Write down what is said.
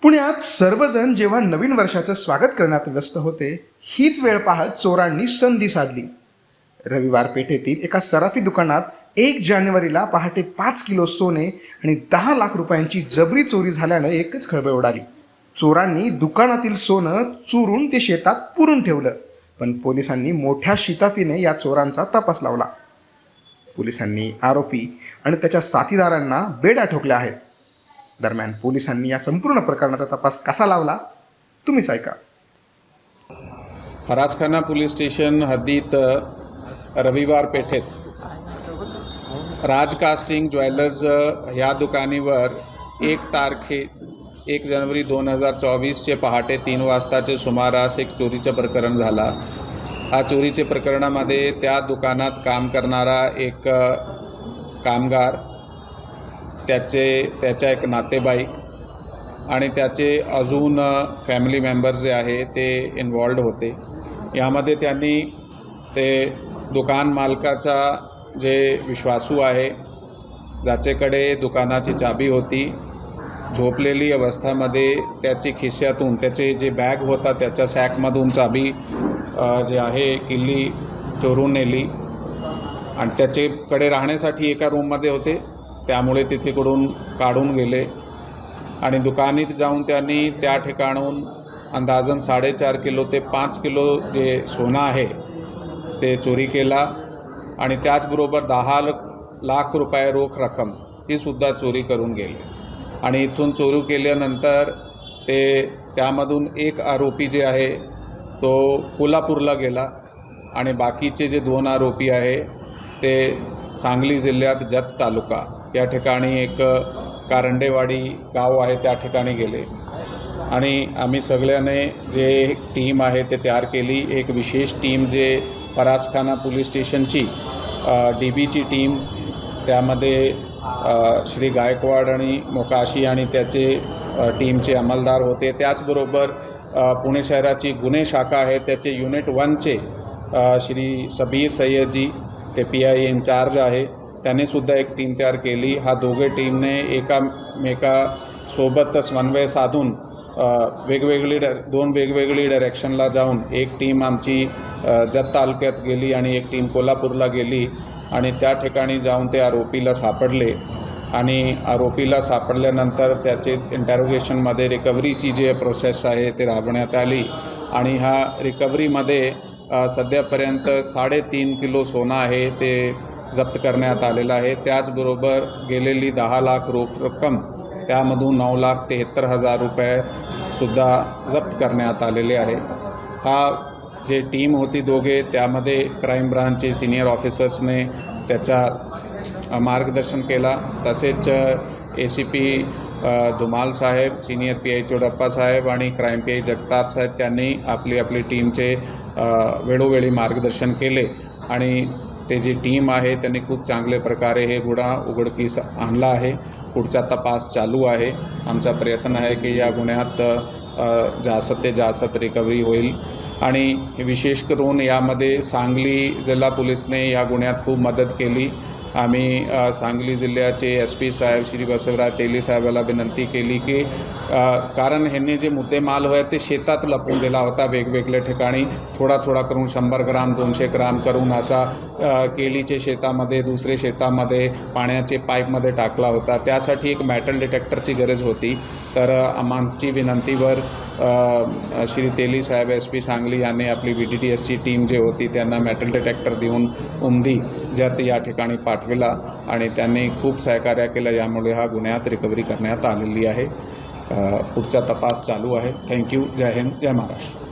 पुण्यात सर्वजण जेव्हा नवीन वर्षाचं स्वागत करण्यात व्यस्त होते, हीच वेळ पाहत चोरांनी संधी साधली. रविवार पेठेतील एका सराफी दुकानात 1 जानेवारीला पहाटे 5 किलो सोने आणि 10 लाख रुपयांची जबरी चोरी झाल्यानं एकच खळबळ उडाली. चोरांनी दुकानातील सोनं चोरून ते शेतात पुरून ठेवलं, पण पोलिसांनी मोठ्या शिताफीने या चोरांचा तपास लावला. पोलिसांनी आरोपी आणि त्याच्या साथीदारांना बेड्या ठोकल्या आहेत. दरम्यान पोलिसांनी या संपूर्ण प्रकरणाचा तपास कसा लावला, तुम्हीच ऐका. फरासखाना पोलीस स्टेशन हद्दीत रविवार पेठेत राज कास्टिंग ज्वेलर्स ह्या दुकानावर 1 जानेवारी 2024चे पहाटे 3 वाजताच्या सुमारास एक चोरीचं प्रकरण झाला. हा चोरीच्या प्रकरणामध्ये त्या दुकानात काम करणारा एक कामगार, त्याच्या एक नातेवाईक आणि त्याचे अजून फॅमिली मेंबर्स जे आहे ते इन्वॉल्ड होते. यामध्ये त्यांनी ते दुकान मालकाचा जे विश्वासू आहे, ज्याच्याकडे दुकानाची चाबी होती, झोपलेली अवस्थेमध्ये त्याची खिशातून त्याचे जे बॅग होता त्याच्या सॅकमधून चाबी जे आहे किल्ली चोरून नेली आणि त्याच्याकडे राहण्यासाठी एका रूममध्ये होते, त्यामुळे तिच्याकडून काढून गेले आणि दुकानीत जाऊन त्यांनी त्या ठिकाणून अंदाजन 4.5 किलो ते 5 किलो जे सोनं आहे ते चोरी केला आणि त्याचबरोबर 10 लाख रुपये रोख रक्कम ही सुद्धा चोरी करून गेले. आणि इथून चोरी केल्यानंतर त्यामधून एक आरोपी जे आहे तो कोल्हापूरला गेला आणि बाकीचे जे 2 आरोपी आहे ते सांगली जिल्ह्यात जत तालुका या ठिकाणी एक कारंडेवाडी गाव आहे त्या ठिकाणी गेले. आणि आम्ही सगळ्याने जे एक टीम आहे ते तयार केली. एक विशेष टीम जे फरासखाना पोलीस स्टेशनची DBची टीम, त्यामध्ये श्री गायकवाड आणि मोकाशी आणि त्याचे टीमचे अंमलदार होते. त्याचबरोबर पुणे शहराची गुन्हे शाखा आहे त्याचे युनिट 1चे श्री सबीर सय्यदजी, ते PI इन्चार्ज आहे, त्यांनीसुद्धा एक टीम तयार केली. हा दोघे टीमने एकामेकासोबत समन्वय साधून दोन वेगवेगळी डायरेक्शनला जाऊन एक टीम आमची जत तालुक्यात गेली आणि एक टीम कोल्हापूरला गेली आणि त्या ठिकाणी जाऊन ते आरोपीला सापडले. आणि आरोपीला सापडल्यानंतर त्याचे इंटॅरोगेशनमध्ये रिकव्हरीची जे प्रोसेस आहे ते राबवण्यात आली आणि ह्या रिकव्हरीमध्ये सध्यापर्यंत 3.5 किलो सोनं आहे ते जप्त करण्यात आलेलं आहे. त्याचबरोबर गेलेली 10 लाख रोख रक्कम, त्यामधून 9,73,000 रुपयेसुद्धा जप्त करण्यात आलेले आहे. हा जे टीम होती दोघे, त्यामध्ये क्राईम ब्रांचचे सिनियर ऑफिसर्सने त्याचा मार्गदर्शन केला. तसेच ACP धुमाल साहेब, सिनियर PI चोडप्पा साहेब आणि क्राईम PI जगताप साहेब त्यांनी आपली टीमचे वेळोवेळी मार्गदर्शन केले आणि ते जी टीम आहे त्यांनी खूप चांगल्या प्रकारे हे गुन्हा उघडकीस आणला आहे. पुढचा तपास चालू आहे. आमचा प्रयत्न आहे की या गुन्ह्यात जास्त रिकव्हरी होईल. आणि विशेष करून यामध्ये सांगली जिल्हा पोलीसने या गुन्ह्यात खूप मदत केली. आम्ही सांगली जिल्ह्याचे SP साहेब श्री बसवराज तेली साहेबाला विनंती केली की कारण ह्यांनी जे मुद्देमाल होते ते शेतात लपवून दिला होता वेगवेगळ्या ठिकाणी, थोडा करून 100 ग्राम 200 ग्राम करून असा केलीचे शेतामध्ये, दुसरे शेतामध्ये, पाण्याचे पाईपमध्ये टाकला होता. त्यासाठी एक मेटल डिटेक्टरची गरज होती. तर आमची विनंतीवर श्री तेली साहेब SP सांगली यांनी आपली VDTSची टीम जे होती त्यांना मेटल डिटेक्टर देऊन उमदी जत या ठिकाणी पाठविला आणि त्यांनी खूप सहकार्य केलं. यामुळे हा गुन्ह्यात रिकव्हरी करण्यात आलेली आहे. पुढचा तपास चालू आहे. थँक्यू. जय हिंद, जय महाराष्ट्र.